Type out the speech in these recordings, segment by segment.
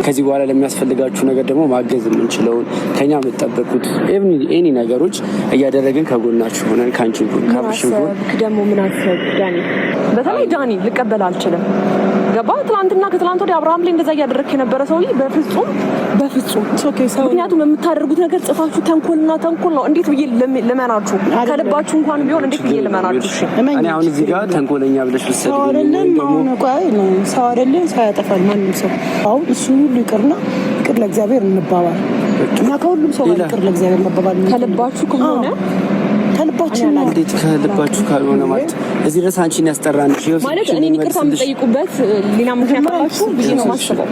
ከዚህ በኋላ ለሚያስፈልጋችሁ ነገር ደግሞ ማገዝ የምንችለውን ከኛ የምትጠብቁት ኤኒ ነገሮች እያደረግን ከጎናችሁ ሆነን ካንቺ ጎን ካብሽን ጎን ደግሞ ምን አሰብ ዳኒ በተለይ ዳኒ ልቀበል አልችልም። ገባ ትላንትና ከትላንት ወዲያ አብርሃም ላይ እንደዛ እያደረክ የነበረ ሰውዬ በፍጹም ምክንያቱም የምታደርጉት ነገር ጽፋችሁ ተንኮል ነው። እንዴት ብዬ ለመናችሁ? ከልባችሁ እንኳን ቢሆን እንዴት ብዬ ለመናችሁ? እኔ አሁን እዚህ ጋር ተንኮለኛ ብለሽ ልትሰጪኝ ሰው አይደለም ሰው ያጠፋል ማንም ሰው። አሁን እሱ ሁሉ ይቅርና ይቅር ለእግዚአብሔር እንባባል እና ከሁሉም ሰው ይቅር ለእግዚአብሔር እንባባል። ከልባችሁ ከሆነ ከልባችሁ ነው። እንዴት ከልባችሁ ካልሆነ ማለት እዚህ ድረስ አንቺን ያስጠራንሽ ማለት እኔ ይቅርታ የምጠይቁበት ሌላ ምክንያት አላችሁ ብዬ ነው ማስበው።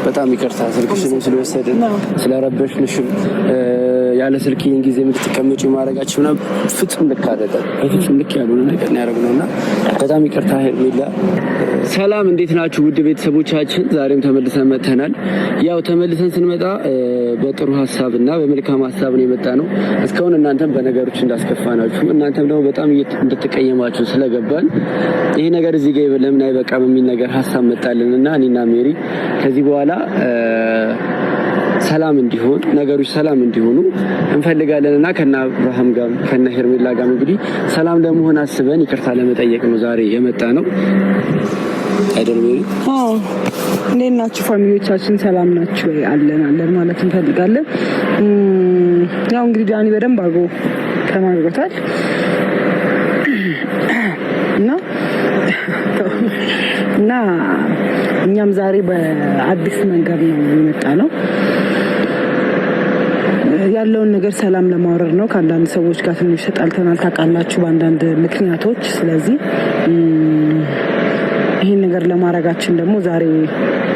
በጣም ይቅርታ ስልክሽንም ስለወሰድን ስለረበሽንሽም ያለ ስልክኝ ጊዜ የምትቀመጪ ማድረጋችሁ ነው ፍጹም ልክ አይደለም። በፍጹም ልክ ያልሆነ ነገር ነው ያደረግነውና በጣም ይቅርታ ሄርሜላ። ሰላም እንዴት ናችሁ ውድ ቤተሰቦቻችን? ዛሬም ተመልሰን መጥተናል። ያው ተመልሰን ስንመጣ በጥሩ ሀሳብና በመልካም ሀሳብ ነው የመጣ ነው። እስካሁን እናንተም በነገሮች እንዳስከፋናችሁ እናንተም ደግሞ በጣም እንድትቀየማችሁ ስለገባን ይሄ ነገር እዚህ ጋር ለምን አይበቃም የሚል ነገር ሀሳብ መጣልንና እኔና ሜሪ ከዚህ በኋላ ሰላም እንዲሆን ነገሮች ሰላም እንዲሆኑ እንፈልጋለንና ከና አብርሃም ጋር ከና ሄርሜላ ጋር እንግዲህ ሰላም ለመሆን አስበን ይቅርታ ለመጠየቅ ነው ዛሬ የመጣ ነው አይደል ሜሪ? አዎ። እንዴት ናችሁ ፋሚሊዎቻችን? ሰላም ናችሁ? አለን ማለት እንፈልጋለን። ያው እንግዲህ ዳኒ በደንብ አድርጎ ተናግሮታል እና እኛም ዛሬ በአዲስ መንገድ ነው የመጣ ነው ያለውን ነገር ሰላም ለማውረድ ነው። ከአንዳንድ ሰዎች ጋር ትንሽ ተጣልተናል ታውቃላችሁ በአንዳንድ ምክንያቶች። ስለዚህ ይህን ነገር ለማድረጋችን ደግሞ ዛሬ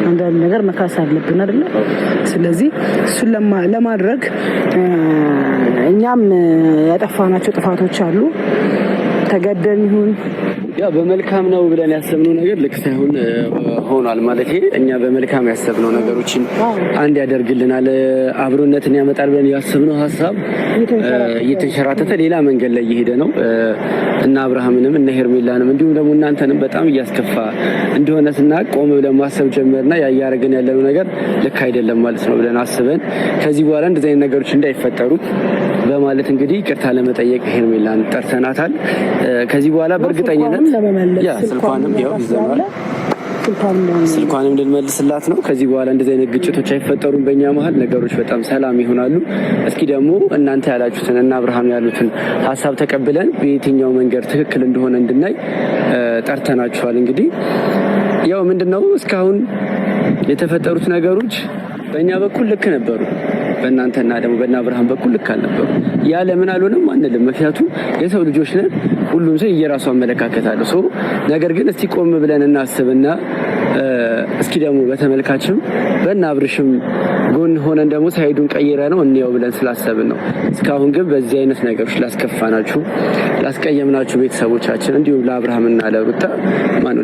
አንዳንድ ነገር መካስ አለብን አይደለ? ስለዚህ እሱን ለማድረግ እኛም ያጠፋናቸው ጥፋቶች አሉ። ተገደን ይሁን ያ በመልካም ነው ብለን ያሰብነው ነገር ልክ ሳይሆን ሆኗል ማለት እኛ በመልካም ያሰብነው ነገሮችን አንድ ያደርግልናል አብሮነትን ያመጣል ብለን ያሰብነው ሀሳብ እየተንሸራተተ ሌላ መንገድ ላይ እየሄደ ነው እና አብርሃምንም እና ሄርሜላንም እንዲሁም ደግሞ እናንተንም በጣም እያስከፋ እንደሆነ ስናቅ ቆም ብለን ማሰብ ጀመርና ያያረገን ያለነው ነገር ልክ አይደለም ማለት ነው ብለን አስበን ከዚህ በኋላ እንደዚህ አይነት ነገሮች እንዳይፈጠሩ በማለት እንግዲህ ይቅርታ ለመጠየቅ ሄርሜላን ጠርተናታል። ከዚህ በኋላ በእርግጠኝነት ያ ስልኳንም ያው ይዘናል ስልኳንም ልንመልስላት ነው። ከዚህ በኋላ እንደዚህ አይነት ግጭቶች አይፈጠሩም በእኛ መሀል፣ ነገሮች በጣም ሰላም ይሆናሉ። እስኪ ደግሞ እናንተ ያላችሁትን እና አብርሃም ያሉትን ሀሳብ ተቀብለን በየትኛው መንገድ ትክክል እንደሆነ እንድናይ ጠርተናችኋል። እንግዲህ ያው ምንድነው እስካሁን የተፈጠሩት ነገሮች በእኛ በኩል ልክ ነበሩ፣ በእናንተና ደግሞ በእና አብርሃም በኩል ልክ አልነበሩ። ያ ለምን አልሆነም አንልም፣ ምክንያቱም የሰው ልጆች ነን። ሁሉም ሰው የራሱ አመለካከት አለው። ነገር ግን እስቲ ቆም ብለን እናስብና እስኪ ደግሞ በተመልካችም በእና አብርሽም ጎን ሆነን ደግሞ ሳይዱን ቀይረ ነው እንየው ብለን ስላሰብን ነው። እስካሁን ግን በዚህ አይነት ነገሮች ላስከፋናችሁ ላስቀየምናችሁ ቤተሰቦቻችን እንዲሁም ለአብርሃምና ለሩታ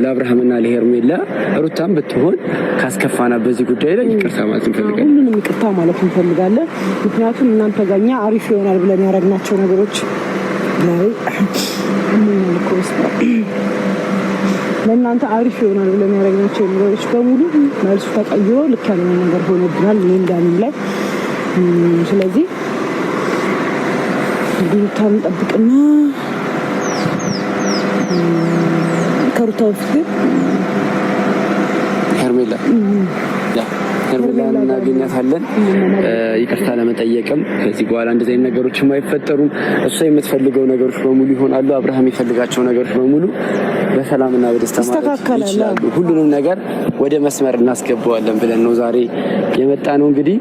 ለአብርሃምና ለሄርሜላ ሩታም ብትሆን ካስከፋና በዚህ ጉዳይ ላይ ይቅርታ ማለት እንፈልጋለን። ሁሉንም ይቅርታ ማለት እንፈልጋለን። ምክንያቱም እናንተ ጋኛ አሪፍ ይሆናል ብለን ያደረግናቸው ነገሮች ላይ ለእናንተ አሪፍ ይሆናል ብለን ያደረግናቸው ነገሮች በሙሉ መልሱ ተቀይሮ ልክ ያልሆነ ነገር ሆኖብናል እኔም ዳኒም ላይ። ስለዚህ ሩታን ጠብቅና ከሩታ በፊት ሄርሜላ እናገኛታለን። ይቅርታ ለመጠየቅም ከዚህ በኋላ እንደዚህ አይነት ነገሮች አይፈጠሩም። እሷ የምትፈልገው ነገሮች በሙሉ ይሆናሉ። አብርሃም የፈልጋቸው ነገሮች በሙሉ በሰላምና በደስታ ማለት ይችላሉ። ሁሉንም ነገር ወደ መስመር እናስገባዋለን ብለን ነው ዛሬ የመጣ ነው። እንግዲህ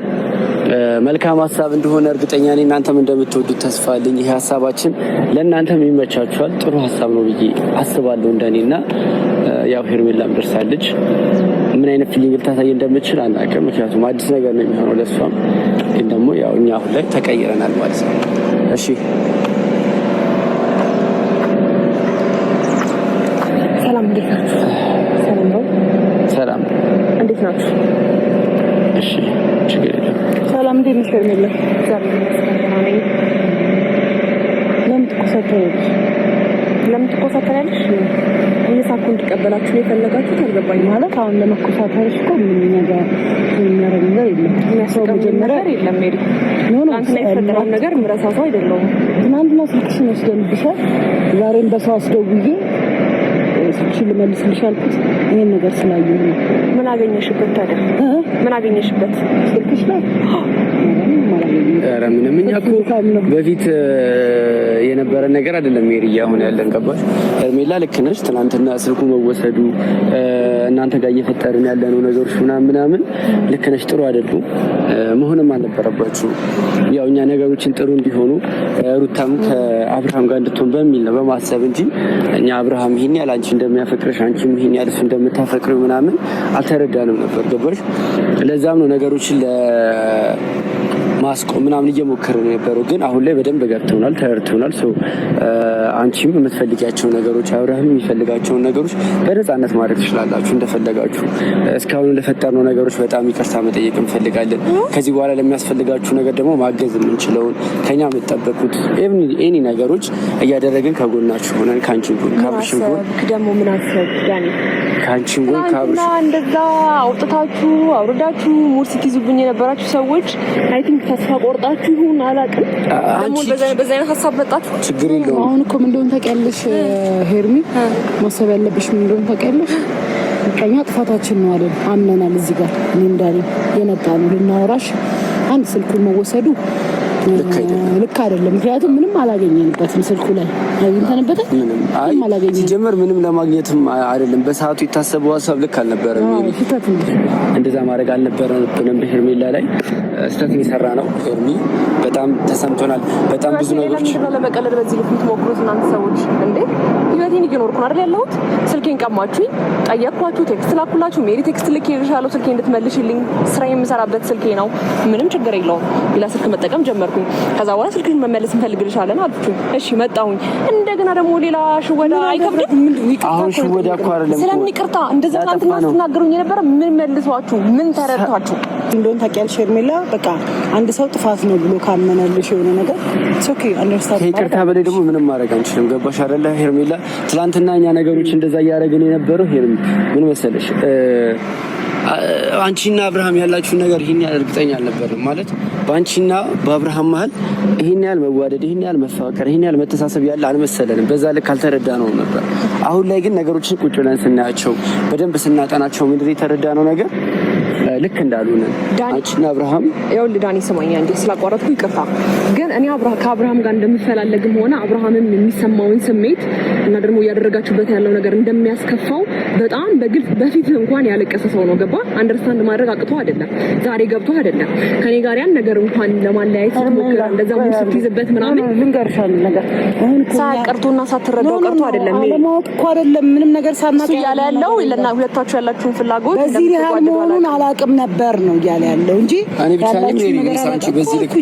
መልካም ሀሳብ እንደሆነ እርግጠኛ ነኝ። እናንተም እንደምትወዱት ተስፋ አለኝ። ይሄ ሀሳባችን ለእናንተም ይመቻችኋል። ጥሩ ሀሳብ ነው ብዬ አስባለሁ እንደኔና ያው ሄርሜላም ደርሳለች። ምን አይነት ፊሊንግ ልታሳይ እንደምትችል አናውቅም፣ ምክንያቱም አዲስ ነገር ነው የሚሆነው ለሷም። ግን ደግሞ ያው እኛ አሁን ላይ ተቀይረናል ማለት ነው። እሺ ሰላም፣ እንዴት ናችሁ? ሰላም ነው። ሰላም፣ እንዴት ናችሁ? እሺ፣ ችግር የለም። ሰላም፣ እንዴት ነሽ ሄርሜላ? ዛሬ የምትኮሳተሪያለሽ? እየሳኩ እንድቀበላችሁ ነው የፈለጋችሁት? አልገባኝም። ማለት አሁን ለመኮሳተርሽ እኮ ምን ነገር የሚያደርግ ነገር የለም። የሚያስቀም ነገር የለም። ሜሪ ትናንትና የተፈጠረውን ነገር ምረሳ ሰው አይደለሁም። ትናንትና ስልክሽን ወስደንብሻል። ዛሬም በሰው አስደውዬ ስልክሽን ልመልስልሽ አልኩት። ይሄን ነገር ስላየሁ ነው። ምን አገኘሽበት ታዲያ? ምን አገኘሽበት ስልክሽ ላይ? ኧረ ምንም። እኛ እኮ በፊት የነበረ ነገር አይደለም ሜሪ፣ አሁን ያለን ገባሽ? ሄርሜላ ልክ ነሽ። ትናንትና ስልኩ መወሰዱ እናንተ ጋር እየፈጠርን ያለነው ነገሮች ምናምን ልክ ነሽ፣ ጥሩ አይደሉም፣ መሆንም አልነበረባችሁ። ያው እኛ ነገሮችን ጥሩ እንዲሆኑ ሩታም ከአብርሃም ጋር እንድትሆን በሚል ነው በማሰብ እንጂ እኛ አብርሃም ይሄን ያህል አንቺ እንደሚያፈቅርሽ አንቺም ይሄን ያህል እሱ እንደምታፈቅሪው ምናምን አልተረዳንም ነበር ገባሽ? ለዛም ነው ነገሮችን ማስቆም ምናምን እየሞከርን የነበረው፣ ግን አሁን ላይ በደንብ ገብተውናል፣ ተረድተውናል። አንቺም የምትፈልጊያቸው ነገሮች አብርሃም የሚፈልጋቸውን ነገሮች በነፃነት ማድረግ ትችላላችሁ እንደፈለጋችሁ። እስካሁን ለፈጠርነው ነገሮች በጣም ይቅርታ መጠየቅ እንፈልጋለን። ከዚህ በኋላ ለሚያስፈልጋችሁ ነገር ደግሞ ማገዝ የምንችለውን ከኛ የምትጠበቁት ኤኒ ነገሮች እያደረግን ከጎናችሁ ሆነን ከአንቺም ጎን ከአብርሽም ጎን ደግሞ ምን አሰብ ዳኒ ከአንቺም ጎን ከአብርሽ እንደዛ አውጥታችሁ አውርዳችሁ ሙድ ስትይዙብኝ የነበራችሁ ሰዎች አይ ቲንክ ተስፋ ቆርጣችሁ ይሁን አላውቅም። ደግሞ በዛ አይነት ሀሳብ መጣችሁ። ችግር የለውም። አሁን እኮ ምን እንደሆነ ታውቂያለሽ ሄርሚ፣ ማሰብ ያለብሽ ምን እንደሆነ ታውቂያለሽ። ከኛ ጥፋታችን ነው አይደል? አምነናል። እዚህ ጋር እኔ እንዳለ የመጣ ነው ልናወራሽ። አንድ ስልኩን መወሰዱ ልክ አይደለም። ምክንያቱም ምንም አላገኘንበትም ስልኩ ላይ አግኝተንበታል። ምንም አላገኘንም። ሲጀመር ምንም ለማግኘትም አይደለም። በሰዓቱ የታሰበው ሀሳብ ልክ አልነበረም። እንደዛ ማድረግ አልነበረብንም። በሄርሜላ ላይ ስህተት የሰራ ነው። ሄርሚ በጣም ተሰምቶናል። በጣም ብዙ ነገሮች ለመቀለድ በዚህ ልክ የምትሞክሩት እናንተ ሰዎች እንዴ! ህይወቴን እየኖርኩ ነው አይደል ያለሁት? ስልኬን ቀማችሁኝ፣ ጠየቅኳችሁ፣ ቴክስት ላኩላችሁ። ሜሪ ቴክስት ልክ ይልሻለሁ ስልኬ እንድትመልሽልኝ። ስራ የምሰራበት ስልኬ ነው፣ ምንም ችግር የለውም። ሌላ ስልክ መጠቀም ጀመርኩኝ። ከዛ በኋላ ስልክሽን መመለስ እንፈልግልሻለን አልኩኝ። እሺ መጣሁኝ። እንደገና ደግሞ ሌላ ሽወዳ አይከብድም? አሁን ሽወዳ እኮ አይደለም። ስለሚቅርታ እንደዛ ትናንትና ስትናገሩኝ የነበረ ምን መልሷችሁ ምን ተረድቷችሁ እንደሆነ ታውቂያለሽ ሄርሜላ። በቃ አንድ ሰው ጥፋት ነው ብሎ ካመነልሽ የሆነ ነገር ኦኬ አንደርስታንድ። ከይቅርታ በላይ ደግሞ ምንም ማድረግ አንችልም። ገባሽ አይደለ ሄርሜላ? ትናንትና እኛ ነገሮች እንደዛ እያደረግን የነበረው ሄርሜ ምን መሰለሽ፣ አንቺና አብርሃም ያላችሁ ነገር ይሄን ያህል እርግጠኛ አልነበርም። ማለት በአንቺና በአብርሃም መሀል ይሄን ያህል መዋደድ፣ ይሄን ያህል መፋቀር፣ ይሄን ያህል መተሳሰብ ያለ አልመሰለንም። በዛ ልክ አልተረዳነው ነበር። አሁን ላይ ግን ነገሮችን ቁጭ ብለን ስናያቸው በደንብ ስናጠናቸው ምንድን ነው የተረዳነው ነገር ልክ እንዳልሆነ አንቺና አብርሃም። ይኸውልህ ዳኒ ስማኝ እንዴ ስላቋረጥኩ ይቅርታ። ግን እኔ ከአብርሃም ጋር እንደምፈላለግም ሆነ አብርሃምም የሚሰማውን ስሜት እና ደግሞ እያደረጋችሁበት ያለው ነገር እንደሚያስከፋው በጣም በግልጽ በፊት እንኳን ያለቀሰ ሰው ነው። ገባ አንደርስታንድ ማድረግ አቅቶ አይደለም፣ ዛሬ ገብቶ አይደለም። ከኔ ጋር ያን ነገር እንኳን ለማለያየት ስትሞክር እንደዛ ሙሉ ስትይዝበት ምናምን ልንገርሻል ነገር አሁን ሳቀርቶና ሳትረዳው ቀርቶ አይደለም። ለማወቅ እኮ አይደለም ምንም ነገር ሳናቀ ያለ ያለው ለና ሁለታችሁ ያላችሁን ፍላጎት በዚህ ያህል መሆኑን አላቅም ነበር ነው እያለ ያለው እንጂ እኔ ብቻ ነኝ አንቺ በዚህ ልክ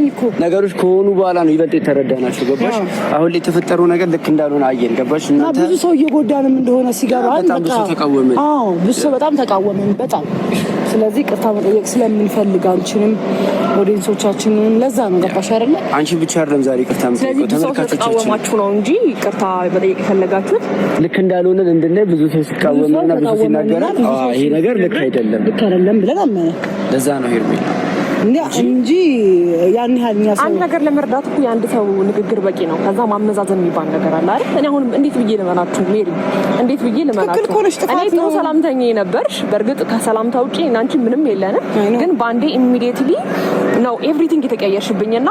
ነገሮች ከሆኑ በኋላ ነው ይበልጥ የተረዳናቸው። ገባሽ? አሁን ላይ የተፈጠረው ነገር ልክ እንዳልሆነ አየን። ገባሽ? እናንተ ብዙ ሰው እየጎዳንም እንደሆነ ሲገባን በጣም ብዙ ተቃወመን። አዎ ብዙ ሰው በጣም ተቃወመን በጣም። ስለዚህ ቅርታ መጠየቅ ስለምንፈልግ አንቺንም ኦዲየንሶቻችንን ለዛ ነው። ገባሽ አይደለ? አንቺ ብቻ አይደለም ዛሬ ቅርታ መጠየቅ ተመልካቾቻችን ነው እንጂ ቅርታ መጠየቅ የፈለጋችሁት ልክ እንዳልሆነ እንድንል ብዙ ሰው ሲቃወመና ብዙ ሲናገር ይሄ ነገር ልክ አይደለም ብለን አመነ። ለዛ ነው ሄርሜላ እንጂ ያን ያህልኛ ሰው አንድ ነገር ለመርዳት እኮ የአንድ ሰው ንግግር በቂ ነው። ከዛ ማመዛዘን የሚባል ነገር አለ አይደል? እኔ አሁን እንዴት ብዬ ልመናችሁ ሜሪ? እንዴት ብዬ ልመናችሁ? እኔ ጥሩ ሰላምተኛ ነበርሽ። በእርግጥ ከሰላምታ ውጪ እናንቺ ምንም የለንም። ግን ባንዴ ኢሚዲየትሊ ነው ኤቭሪቲንግ የተቀየርሽብኝና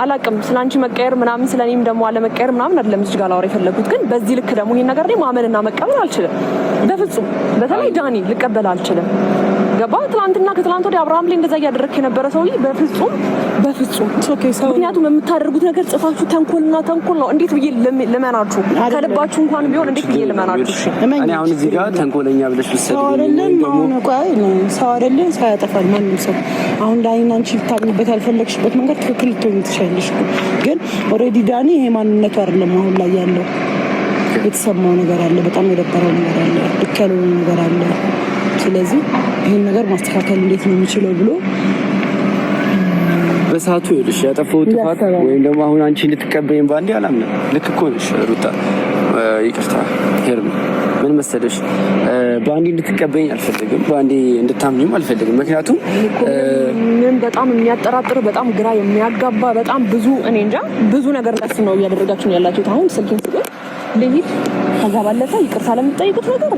አላቅም ስላንቺ መቀየር ምናምን ስለኔም ደግሞ አለመቀየር ምናምን አይደለም እዚህ ጋር ላወራ የፈለኩት። ግን በዚህ ልክ ደግሞ ይሄን ነገር ማመንና መቀበል አልችልም በፍጹም። በተለይ ዳኒ ልቀበል አልችልም። ገባ? ትናንትና ከትናንት ወዲያ አብርሃም ላይ እንደዛ እያደረክ የነበረ ሰውዬ በፍጹም ምክንያቱም የምታደርጉት ነገር ጽፋችሁ ተንኮልና ተንኮል ነው። እንዴት ብዬ ልመናችሁ? ከልባችሁ እንኳን ቢሆን እንዴት ብዬ ልመናችሁ? እኔ አሁን እዚህ ጋር ተንኮለኛ ብለሽ ሰው አይደለም ሰው ያጠፋል ማንም ሰው። አሁን ዳኒና አንቺ ልታምኝበት ያልፈለግሽበት መንገድ ትክክል ልትሆኚ ትችያለሽ፣ ግን ኦልሬዲ ዳኒ ይሄ ማንነቱ አይደለም። አሁን ላይ ያለው የተሰማው ነገር አለ፣ በጣም የደበረው ነገር አለ፣ ልክ ያልሆነ ነገር አለ። ስለዚህ ይሄን ነገር ማስተካከል እንዴት ነው የሚችለው ብሎ በሰዓቱ ይልሽ ያጠፋው ጥፋት ወይም ደግሞ አሁን አንቺ ልትቀበይም ባንዴ አላምንም። ልክ እኮ ነሽ ሩታ። ይቅርታ ሄርሚ፣ ምን መሰለሽ በአንዴ እንድትቀበይኝ አልፈልግም፣ በአንዴ እንድታምኝም አልፈልግም። ምክንያቱም ምን በጣም የሚያጠራጥር በጣም ግራ የሚያጋባ በጣም ብዙ እኔ እንጃ ብዙ ነገር ቀስ ነው እያደረጋችሁ ነው ያላችሁት። አሁን ስልኬን ስጡኝ ልሂድ። ከዛ ባለፈ ይቅርታ ለምትጠይቁት ነገር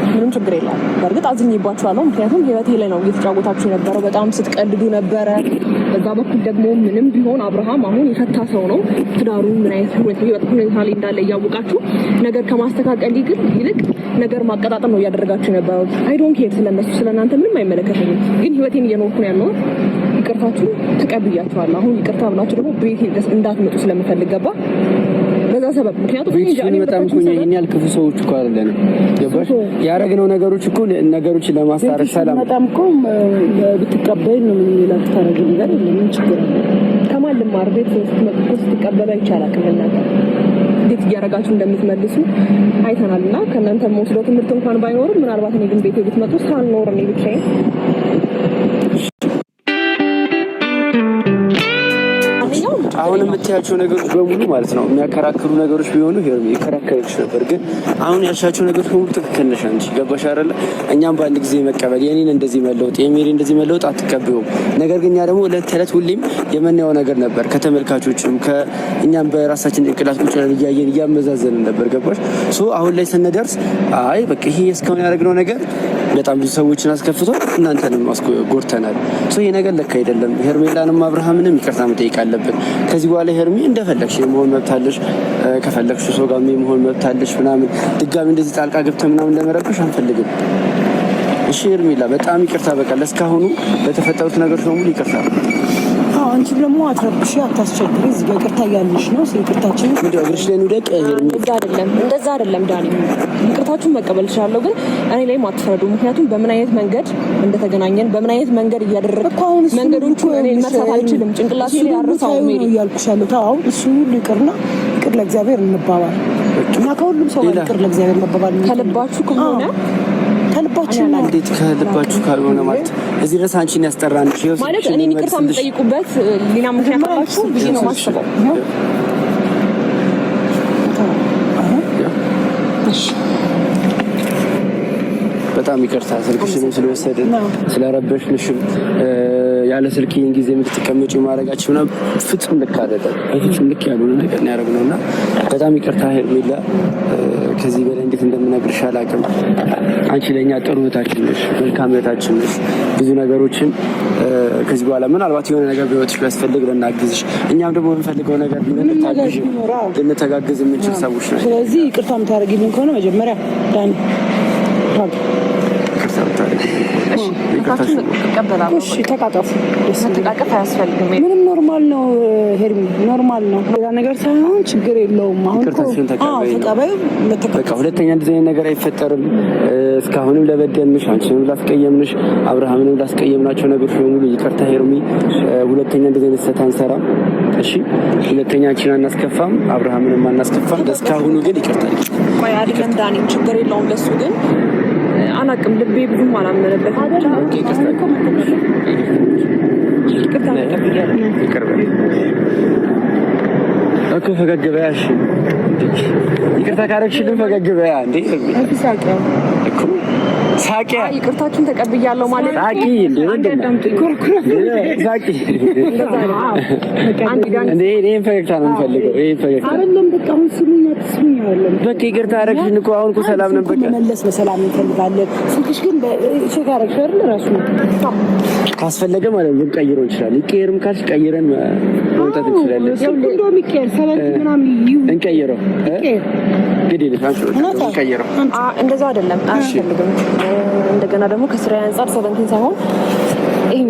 ምንም ችግር የለም። በእርግጥ አዝኜባችኋለሁ፣ ምክንያቱም ህይወቴ ላይ ነው እየተጫወታችሁ የነበረው። በጣም ስትቀልዱ ነበረ። በዛ በኩል ደግሞ ምንም ቢሆን አብርሃም አሁን የፈታ ሰው ነው። ትዳሩ ምን አይነት ሁኔታ ላይ እንዳለ እያወቃችሁ ነገር ከማስተካከል ይልቅ ነገር ማቀጣጠል ነው እያደረጋችሁ የነበረው። አይ ዶንት ኬር ስለነሱ ስለእናንተ ምንም አይመለከተኝም። ግን ህይወቴን እየኖርኩ ነው ያለው። ይቅርታችሁ ተቀብያችኋለሁ። አሁን ይቅርታ ብላችሁ ደግሞ ቤቴ ድረስ እንዳትመጡ ስለምፈልግ ገባ በዛ ሰበብ። ምክንያቱም በጣም እኛ ያልክፉ ሰዎች እኮ አይደለም። ገባሽ? ያረግነው ነገሮች እኮ ነገሮችን ለማስታረቅ ሰላም በጣም እኮ ብትቀበይ ነው ምን ይላል ታረግ ነገር ምን ችግር አለ? ከማን ልማር? ቤት ስትቀበሉ ይቻላል። ከእናንተ እንዴት እያደረጋችሁ እንደምትመልሱ አይተናልና ከእናንተ መውሰደው ትምህርት እንኳን ባይኖርም ምናልባት እኔ ግን ቤቴ ብትመጡ ሳልኖር እኔ ብቻዬን አሁን የምትያቸው ነገሮች በሙሉ ማለት ነው የሚያከራክሩ ነገሮች ቢሆኑ ሄርሚ ይከራከርሽ ነበር። ግን አሁን ያልሻቸው ነገሮች በሙሉ ትክክል ነሽ አንቺ። ገባሽ አይደለ? እኛም በአንድ ጊዜ መቀበል የኔን እንደዚህ መለወጥ የሜሪ እንደዚህ መለወጥ አትቀበዩም። ነገር ግን እኛ ደግሞ ዕለት ተዕለት ሁሌም የምናየው ነገር ነበር። ከተመልካቾችም ከእኛም በራሳችን ጭንቅላት ቁጭ ብለን እያየን እያመዛዘንን ነበር። ገባሽ? አሁን ላይ ስንደርስ አይ በቃ ይሄ እስካሁን ያደረግነው ነገር በጣም ብዙ ሰዎችን አስከፍቶ እናንተንም ጎድተናል። ይሄ ነገር ልክ አይደለም። ሄርሜላንም አብርሃምንም ይቅርታ መጠየቅ አለብን። ከዚህ በኋላ ሄርሚ እንደፈለግሽ የመሆን መብት አለሽ፣ ከፈለግሽ ሰው ጋር የመሆን መብት አለሽ ምናምን። ድጋሚ እንደዚህ ጣልቃ ገብተን ምናምን ለመረበሽ አንፈልግም። እሺ ሄርሜላ በጣም ይቅርታ። በቃ ለእስካሁኑ ለተፈጠሩት ነገሮች በሙሉ ይቅርታ። አንቺ ደግሞ አትረብሽ፣ አታስቸግሪ። እዚህ ጋር ይቅርታ እያልሽ ነው። ይቅርታችን ምንድነው? እግርሽ ላይ ነው ደቅ ሄርሚ። እንደዛ አይደለም ዳኒ። ይቅርታችሁን መቀበል እችላለሁ፣ ግን እኔ ላይ አትፍረዱ። ምክንያቱም በምን አይነት መንገድ እንደተገናኘን በምን አይነት መንገድ እያደረግን መንገዶቹ እኔ መርሳት አልችልም። ጭንቅላቴ ላይ ያረሳው ሜሪ እያልኩሻለሁ። ታው እሱ ሁሉ ይቅርና ይቅር ለእግዚአብሔር እንባባል እና ከሁሉም ሰው ይቅር ለእግዚአብሔር መባባል ከልባችሁ ከሆነ ከልባችን ነው። እንዴት ከልባችሁ ካልሆነ ማለት እዚህ ድረስ አንቺን ያስጠራን ማለት እኔ ይቅርታ የምጠይቁበት ሌላ ምክንያት አላችሁ ብዬ ነው የማስበው። በጣም ይቅርታ ስልክሽንም ስለወሰድን ስለረበሽንሽም ያለ ስልክ ይህን ጊዜ የምትቀመጪው ማድረጋችሁ ነው ፍጹም ልክ አይደለም። ፍጹም ልክ ያልሆነ ነገር ነው ያደረግነውና በጣም ይቅርታ ሄርሜላ። ከዚህ በላይ እንዴት እንደምነግርሽ አላውቅም። አንቺ ለእኛ ጥሩ እህታችን ነሽ፣ መልካም እህታችን ነሽ። ብዙ ነገሮችን ከዚህ በኋላ ምናልባት የሆነ ነገር በህይወትሽ ቢያስፈልግ ልናግዝሽ፣ እኛም ደግሞ የምንፈልገው ነገር ልንተጋግዝ የምንችል ሰዎች ነን። ስለዚህ ይቅርታ የምታደርጊልን ከሆነ መጀመሪያ ዳኒ ተቃቀፉ። መተቃቀፍ አያስፈልግም። ምንም ኖርማል ነው ሄርሚ፣ ኖርማል ነው። ሌላ ነገር ሳይሆን ችግር የለውም። አሁን ተቀበዩ። በቃ ሁለተኛ እንደዚህ አይነት ነገር አይፈጠርም። እስካሁንም ለበደልንሽ፣ አንቺንም ላስቀየምንሽ፣ አብርሃምንም ላስቀየምናቸው ነገሮች በሙሉ ይቅርታ ሄርሚ። ሁለተኛ እንደዚህ አይነት ስህተት አንሰራም። እሺ፣ ሁለተኛ አንቺን አናስከፋም፣ አብርሃምንም አናስከፋም። ለእስካሁኑ ግን ይቅርታ። ቆይ አይደለም ዳኒ፣ ችግር የለውም ለሱ ግን አናውቅም። ልቤ ብዙም አላመነበት። እኮ ፈገግ በያ። እሺ ይቅርታ ካረግሽልን ፈገግ በያ። እንዴ እኮ ሳቂያ ይቅርታችሁን ተቀብያለሁ ማለት ሳቂ እንዴ ሳቂ እንዴ ይሄን ፈገግታ ነው የምፈልገው። ይሄን ፈገግታ አይደለም። በቃ አሁን ስሙኝ አትስሙኝ አይደለም። በቃ ይቅርታ አረግሽን እኮ አሁን እኮ ሰላም ነን። በቃ መመለስ በሰላም እንፈልጋለን። ስልክሽ ግን ቼክ አረግሽ አይደል? ራሱ ካስፈለገ ማለት ነው ቀይሮ ይችላል። ይቀየርም ካልሽ ቀይረን መውጣት እንችላለን። እንደውም ይቀየር ሰበብ ምናምን ይሁን እንቀይረው እንግዲህ እንቀይረው። እንደዛ አይደለም አያስፈልግም። እንደገና ደግሞ ከስራ አንፃር ሰበንቲን ሳይሆን ይሄ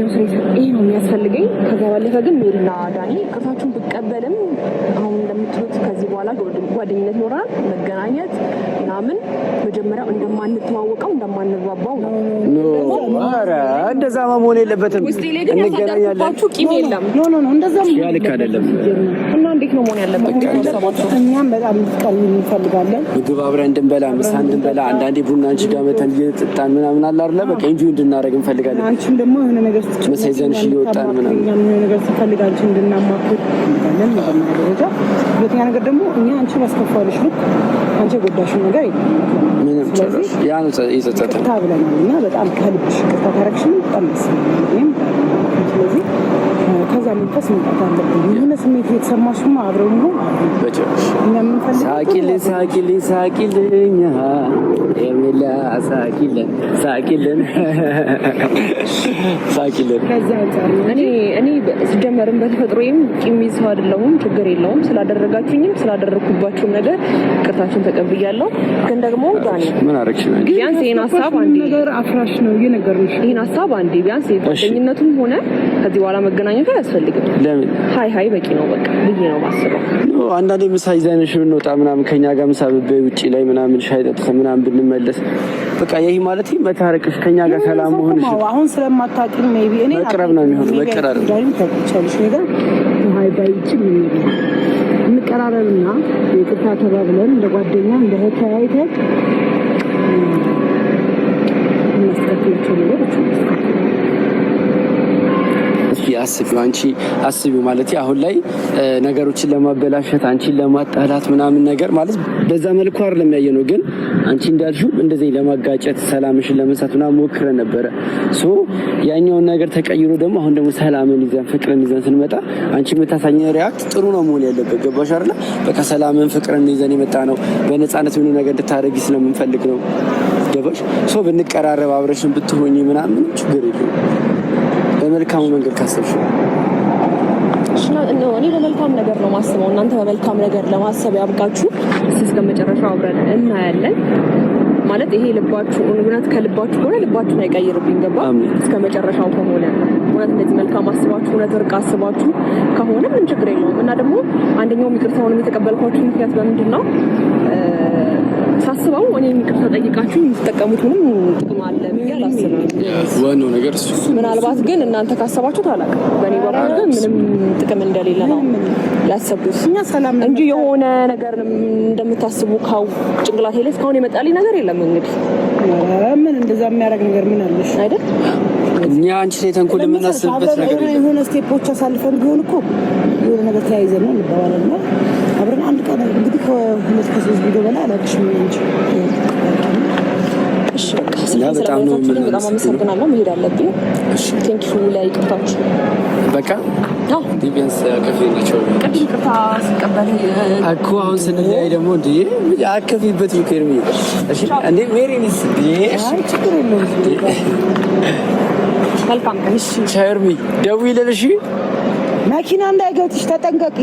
ነው የሚያስፈልገኝ። ከዛ ባለፈ ግን ሜሪና ዳኒ ቅርታችሁን ብቀበልም አሁን እንደምትሉት ከዚህ በኋላ ጓደኝነት ይኖራል፣ መገናኘት ምናምን መጀመሪያው እንደማንተዋወቀው እንደማንግባባው ነው። ኧረ እንደዛ መሆን የለበትም። ውስጤ ላይ ግን ያሳደርኩባችሁ ቂም የለም። ኖ እንደዛ ልክ አይደለም። እና እንዴት ነው መሆን ያለበት? እኛም በጣም እንድትቀርቢ እንፈልጋለን። ምግብ አብረን እንድንበላ፣ ምሳ እንድንበላ፣ አንዳንዴ ቡና አንቺ ጋር መተን እየጠጣን ምናምን አለ አይደለ? በቃ ኢንጆይ እንድናደርግ እንፈልጋለን። አንቺም ደግሞ የሆነ ነገር መሳይዘንሽ እየወጣን ምናምን የሆነ ነገር ስትፈልግ አንቺ እንድናማክር እንፈልጋለን። መጀመሪያ ደረጃ። ሁለተኛ ነገር ደግሞ እኛ አንቺ ባስከፋልሽ ልክ አንቺ የጎዳሽን ነገር የለም ምንም ጨረሽ ያ ነው ይጸጸታል ብለናል እና በጣም ከልብሽ ይቅርታ ታረግሽን በጣም ደስ ይላል። ስለዚህ ከዛ መንፈስ መውጣት አለብን። የሆነ ስሜት የተሰማሽማ አብረው ነው በጨረሽ ሳቂልን ሳቂልን ሳቂልን ኤርሜላ ሳቂልን ሳቂልን ሳቂልን። ከዛ አንፃር እኔ ሲጀመርም በተፈጥሮዬም ቂም ይዘው አይደለሁም። ችግር የለውም። ስላደረጋችሁኝም ስላደረኩባችሁም ነገር ይቅርታችሁን ተቀብያለሁ። ግን ደግሞ ዳኒ ምን አረግሽ? ቢያንስ ይሄን ሀሳብ አንዴ ነገር አፍራሽ ነው እየነገርኩሽ። ይሄን ሀሳብ አንዴ ቢያንስ የጓደኝነቱም ሆነ ከዚህ በኋላ መገናኘት አያስፈልግም። ለምን ሀይ በቂ ነው በቃ ብዬ ነው ማስበው። አንዳንዴ ምሳ ይዘንሽ ብንወጣ ምናምን ከኛ ጋር ምሳ በበይ ውጪ ላይ ምናምን ሻይ ጠጥተን ምናምን ብንመለስ በቃ ይሄ ማለት መታረቅሽ ከኛ ጋር ሰላም መሆንሽ አሁን ስለማታውቂኝ ሜቢ እኔ መቅረብ ነው የሚሆነው። መቀራረብ ዳይም ታውቂቻለሽ ነገር ሀይ ባይቺ ምን ነገር እንቀራረብና ይቅርታ ተባብለን እንደ ጓደኛ እንደ ተያይተን እናስተካክላቸው ነገሮች አስቢው አንቺ አስቢው ማለት አሁን ላይ ነገሮችን ለማበላሸት አንቺን ለማጣላት ምናምን ነገር ማለት በዛ መልኩ አይደለም ያየነው። ግን አንቺ እንዳልሽው እንደዚህ ለማጋጨት ሰላምሽን ለመንሳት ምናምን ሞክረን ነበረ። ሶ ያኛውን ነገር ተቀይሮ ደግሞ አሁን ደግሞ ሰላምን ይዘን ፍቅርን ይዘን ስንመጣ አንቺ የምታሳኘው ሪአክት ጥሩ ነው መሆን ያለበት። ገባሽ አይደል? በቃ ሰላምን ፍቅርን ይዘን የመጣ ነው በነፃነት ምን ነገር እንድታደርጊ ስለምንፈልግ ነው። ገባሽ? ሶ ብንቀራረብ አብረሽን ብትሆኚ ምናምን ችግር የለውም። በመልካሙ መንገድ ካሰብሽ እኔ በመልካም ነገር ነው ማስበው። እናንተ በመልካም ነገር ለማሰብ ያብቃችሁ። እስከ መጨረሻው አብረን እናያለን። ማለት ይሄ ልባችሁ እውነት ከልባችሁ ከሆነ ልባችሁን አይቀይርብኝ። ገባ? እስከ መጨረሻው ከሆነ እውነት እንደዚህ መልካም አስባችሁ እውነት እርቅ አስባችሁ ከሆነ ምን ችግር የለውም። እና ደግሞ አንደኛው ይቅርታውን የተቀበልኳችሁ ምክንያት በምንድን ነው ሳስበው እኔ ይቅርታ ጠይቃችሁ የምትጠቀሙት ምንም ጥቅም አለ ብዬ አላስብም። ዋናው ነገር እሱ ምናልባት ግን እናንተ ካሰባችሁት አላውቅም። በእኔ በኩል ግን ምንም ጥቅም እንደሌለ ነው ያሰብኩት እንጂ የሆነ ነገር እንደምታስቡ ካው ጭንቅላቴ ላይ እስካሁን የመጣልኝ ነገር የለም። እንግዲህ ምን እንደዛ የሚያደርግ ነገር ምን አለሽ አይደል? እኛ አንቺ ላይ ተንኮል የምናስብበት ነገር የሆነ ስቴፖች አሳልፈን ቢሆን እኮ የሆነ ነገር ተያይዘን ነው እንባባለን። አብረን አንድ ቀን እንግዲህ ከሁለት ከሶስት ቪዲዮ በላይ አላውቅሽም እንጂ እሺ በቃ በጣም አመሰግናለሁ። መሄድ አለብኝ። እሺ ቴንኪው ለይቅርታችሁ። በቃ ቢያንስ ከፊናቸው ቅድም ይቅርታ ሲቀበል እኮ አሁን ስንለያይ ደግሞ እንዴ አከፊበት ይከርሚ እሺ እንዴ ሜሪኒስ እሺ ችግር የለውም። መልካም እሺ ቸርሚ ደውይልኝ። እሺ መኪና እንዳይገጭሽ ተጠንቀቂ።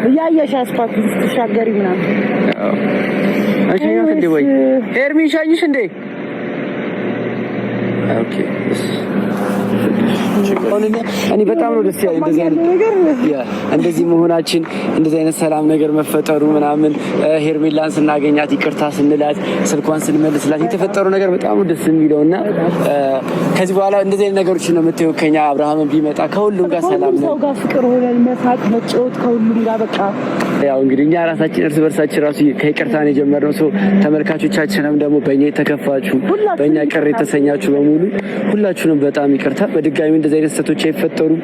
እያየሽ አስፋልት ስትሻገሪ ምናምን አሸኛት እንዴ ወይ ኤርሚ ሻኝሽ እንዴ ኦኬ እኔ በጣም ነው ደስ ያለኝ እንደዚህ መሆናችን እንደዚህ አይነት ሰላም ነገር መፈጠሩ ምናምን ሄርሜላን ስናገኛት ይቅርታ ስንላት ስልኳን ስንመልስላት የተፈጠሩ ነገር በጣም ነው ደስ የሚለውና ከዚህ በኋላ እንደዚህ አይነት ነገሮች ነው የምትይው። ከኛ አብርሃምን ቢመጣ ከሁሉም ጋር ሰላም ነው፣ ሰው ጋር ፍቅር ሆነን መሳቅ መጫወት ከሁሉም ጋር በቃ ያው እንግዲህ እኛ ራሳችን እርስ በርሳችን ራሱ ከይቅርታ ነው የጀመርነው። ሰው ተመልካቾቻችንም ደግሞ በእኛ የተከፋችሁ በእኛ ቅር የተሰኛችሁ በሙሉ ሁላችሁንም በጣም ይቅርታ። በድጋሚ እንደዚህ አይነት ስህተቶች አይፈጠሩም።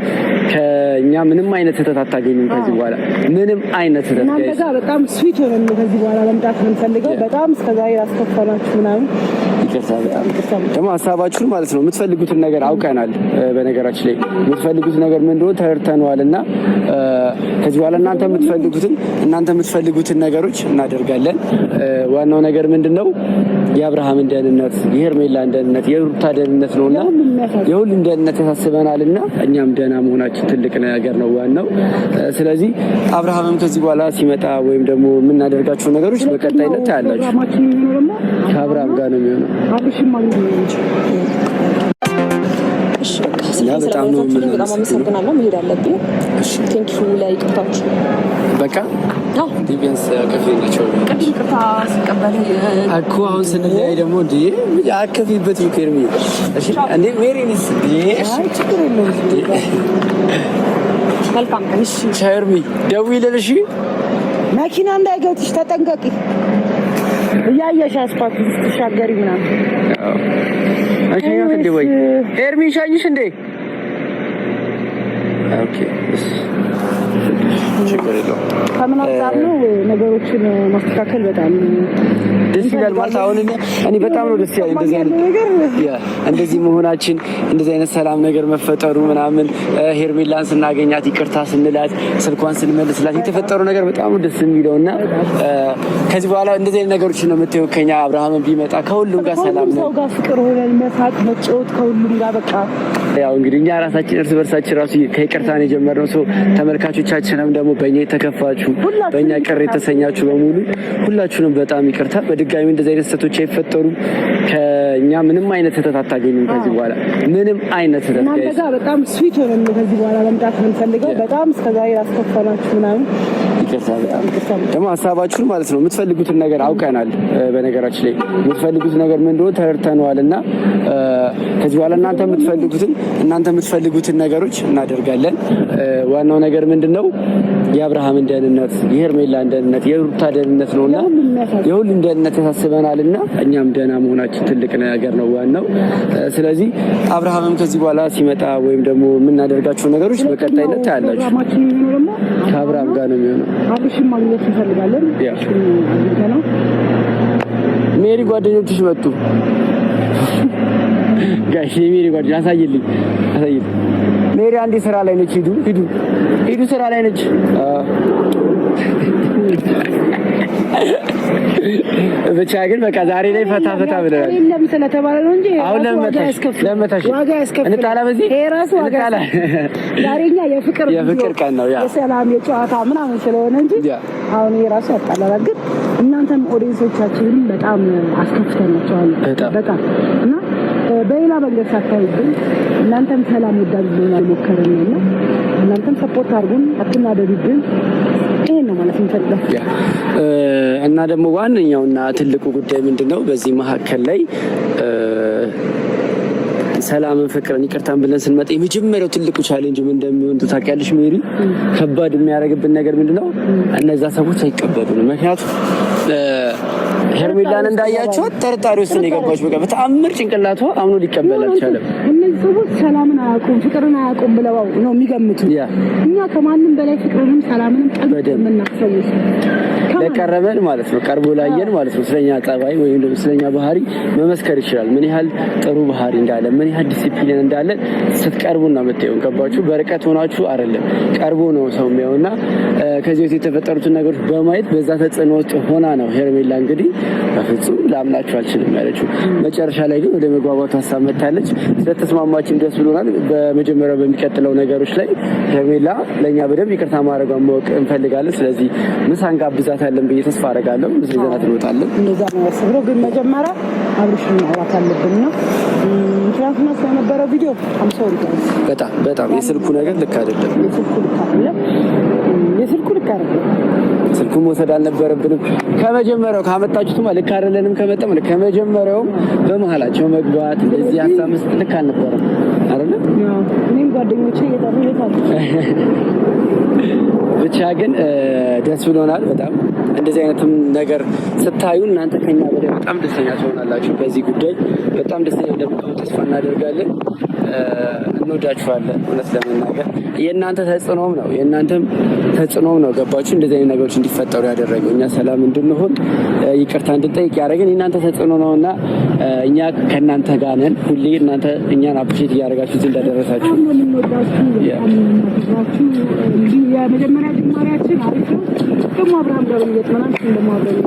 ከኛ ምንም አይነት ስህተት አታገኙም ከዚህ በኋላ ምንም አይነት ስህተት። እናንተ ጋር በጣም ስዊት ሆነን ከዚህ በኋላ መምጣት የምንፈልገው በጣም እስከዛሬ ያስከፋናችሁ ምናምን ይቅርታ። በጣም ደግሞ ሀሳባችሁን ማለት ነው የምትፈልጉትን ነገር አውቀናል። በነገራችን ላይ የምትፈልጉትን ነገር ምን እንደሆነ ተረድተነዋል እና ከዚህ በኋላ እናንተ የምትፈልጉትን ነገሮች እናደርጋለን። ዋናው ነገር ምንድነው የአብርሃምን ደህንነት፣ የሄርሜላን ደህንነት፣ የሩታ ደህንነት ነውና የሁሉም ደህንነት ያሳስበናልና እኛም ደህና መሆናችን ትልቅ ነገር ነው ዋናው። ስለዚህ አብርሃምም ከዚህ በኋላ ሲመጣ ወይም ደግሞ የምናደርጋቸው ነገሮች በቀጣይነት ታያላችሁ። ከአብርሃም ጋር ነው የሚሆነው። በጣም አመሰግናለሁ። መሄድ አለብኝ። ቴንኪዩ ለይቅርታችሁ። በቃ ቢያንስ ከፍላቸው ቅድም ይቅርታ ሲቀበል እኮ አሁን ስንለያይ ደግሞ እንዴ አከፊበት ይከርሚ እሺ እንዴ ሜሪንስ ችግር የለውም። መልካም እሺ ቸርሚ ደውይልሽ መኪና እንዳይገጭሽ ተጠንቀቂ። እያየሽ አስፓልት ስትሻገሪ ምናምን አሸኛት እንዴ ወይ ኤርሚ ሻኝሽ እንዴ ኦኬ ችግር የለውም። ከምን አንፃር ነው ነገሮችን ማስተካከል በጣም ደስ ይላል ማለት አሁን እኔ በጣም ነው ደስ ያለኝ እንደዚህ መሆናችን እንደዚህ አይነት ሰላም ነገር መፈጠሩ ምናምን ሄርሜላን ስናገኛት ይቅርታ ስንላት ስልኳን ስንመልስላት የተፈጠረው ነገር በጣም ደስ የሚለውና ከዚህ በኋላ እንደዚህ አይነት ነገሮች ነው የምታየው። ከኛ አብርሃምን ቢመጣ ከሁሉም ጋር ሰላም ነው፣ ሰው ጋር ፍቅር ሆነን መሳቅ መጫወት ከሁሉም ጋር በቃ ያው እንግዲህ እኛ ራሳችን እርስ በርሳችን ራሱ ከይቅርታ ነው የጀመርነው። ሰው ተመልካቾቻችንም ደግሞ በእኛ የተከፋችሁ በእኛ ቅር የተሰኛችሁ በሙሉ ሁላችሁንም በጣም ይቅርታ። በድጋሚ እንደዚህ አይነት ስህተቶች አይፈጠሩም። ከኛ ምንም አይነት ስህተት አታገኙም ከዚህ በኋላ ምንም አይነት ስህተት። እናንተ ጋር በጣም ስዊት ሆነን ከዚህ በኋላ መምጣት የምንፈልገው በጣም እስከዛሬ ያስከፋናችሁ ምናምን ይቅርታ። በጣም ደግሞ ሀሳባችሁን ማለት ነው የምትፈልጉትን ነገር አውቀናል። በነገራችን ላይ የምትፈልጉት ነገር ምን እንደሆነ ተረድተነዋልና ከዚህ በኋላ እናንተ የምትፈልጉትን ነገሮች እናደርጋለን። ዋናው ነገር ምንድነው? የአብርሃምን ደህንነት፣ የሄርሜላን ደህንነት፣ የሩታ ደህንነት ነውና የሁሉም ደህንነት ያሳስበናልና እኛም ደህና መሆናችን ትልቅ ነገር ነው ዋናው። ስለዚህ አብርሃምም ከዚህ በኋላ ሲመጣ ወይም ደግሞ የምናደርጋቸው ነገሮች በቀጣይነት ታያላችሁ። ከአብርሃም ጋር ነው የሚሆነው። አብሽም ማግኘት እንፈልጋለን። ሜሪ ጓደኞችሽ መጡ። ጋሽ ሜሪ ጓደኛ አሳይልኝ። ሜሪ አንዴ ስራ ላይ ነች። ሂዱ ስራ ላይ ነች። ብቻ ግን በቃ ዛሬ ላይ ፈታ ብለናል። የለም ስለተባለ ነው እንጂ አሁን ለመታሽ ዋጋ ያስከፍላል። እንጣላ በዚህ ይሄ ራሱ ዋጋ ዛሬኛ የፍቅር ቀን ነው፣ የሰላም የጨዋታ ምናምን ስለሆነ እንጂ አሁን ይሄ ራሱ ያጣላል። ግን እናንተም ኦዲየንሶቻችንን በጣም አስከፍተናቸዋል በጣም እና በሌላ መንገድ ሳታዩብን እናንተም ሰላም ወዳጅ ሆናል ሞከረን እና እናንተም ሰፖርት አድርጉን፣ አትናደዱብን። ይሄን ነው ማለት እንፈልጋለን። እና ደግሞ ዋነኛውና ትልቁ ጉዳይ ምንድነው? በዚህ መሀከል ላይ ሰላምን፣ ፍቅርን፣ ይቅርታን ብለን ስንመጣ የመጀመሪያው ትልቁ ቻሌንጅ ምን እንደሚሆን ታውቂያለሽ ሜሪ? ከባድ የሚያደርግብን ነገር ምንድነው? እነዛ ሰዎች አይቀበሉንም። ምክንያቱም ሄርሜላን እንዳያቸዋት ጠርጣሪ ውስጥ ነው የገባች። በቃ በተአምር ጭንቅላቷ አምኖ ሊቀበል አልቻለም። እነዚህ ሰዎች ሰላምን አያውቁም፣ ፍቅርን አያውቁም ብለው ነው የሚገምቱ። እኛ ከማንም በላይ ፍቅርንም ሰላምንም ጠብቀን የምናስበው ለቀረበን ማለት ነው፣ ቀርቦ ላየን ማለት ነው። ስለኛ ጸባይ ወይም ደግሞ ስለኛ ባህሪ መመስከር ይችላል። ምን ያህል ጥሩ ባህሪ እንዳለ፣ ምን ያህል ዲሲፕሊን እንዳለ ስትቀርቡና የምታየው። ገባችሁ? በርቀት ሆናችሁ አይደለም፣ ቀርቦ ነው ሰው የሚያውና ከዚህ በፊት የተፈጠሩትን ነገሮች በማየት በዛ ተጽዕኖ ውስጥ ሆና ነው ሄርሜላ እንግዲህ በፍጹም ላምናችሁ አልችልም ያለችው። መጨረሻ ላይ ግን ወደ መግባባቱ ሀሳብ መታለች። ስለተስማማችን ደስ ብሎናል። በመጀመሪያው በሚቀጥለው ነገሮች ላይ ሄርሜላ ለእኛ በደንብ ይቅርታ ማድረጓን ማወቅ እንፈልጋለን። ስለዚህ ምሳ እንጋብዛታለን ብዬ ተስፋ አደርጋለሁ። ምስ ይዘናት እንወጣለን። እንደዛ ነው ያሰብነው። ግን መጀመሪያ አብርሽን ማውራት አለብን ነው ምክንያቱም ስለነበረው ቪዲዮ አምሶሪ በጣም የስልኩ ነገር ልክ አይደለም። የስልኩ ልክ አይደለም። ስልኩን መውሰድ አልነበረብንም። ከመጀመሪያው ካመጣችሁትማ ልክ አይደለንም። ከመጣም ከመጀመሪያውም በመሀላቸው መግባት እንደዚህ ሀሳብ መስጠት ልክ አልነበረም አይደል? እኔም ጓደኞቼ እየጠሩታል። ብቻ ግን ደስ ብሎናል በጣም። እንደዚህ አይነትም ነገር ስታዩ እናንተ ከኛ በላይ በጣም ደስተኛ ትሆናላችሁ። በዚህ ጉዳይ በጣም ደስተኛ እንደምትሆኑ ተስፋ እናደርጋለን። እንወዳችኋለን። እውነት ለመናገር የእናንተ ተጽዕኖም ነው ገባችሁ? እንደዚህ አይነት ነገሮች እንዲፈጠሩ ያደረገው እኛ ሰላም እንድንሆን ይቅርታ እንድንጠይቅ ያደረገን የእናንተ ተጽዕኖ ነውና እኛ ከእናንተ ጋር ነን። ሁሌ እናንተ እኛን አፕሪሼት እያደረጋችሁት እንደደረሳችሁ የመጀመሪያ ጅማሬያችን አሪፍ ነው። ደግሞ አብርሃም ጋር እንደማብረን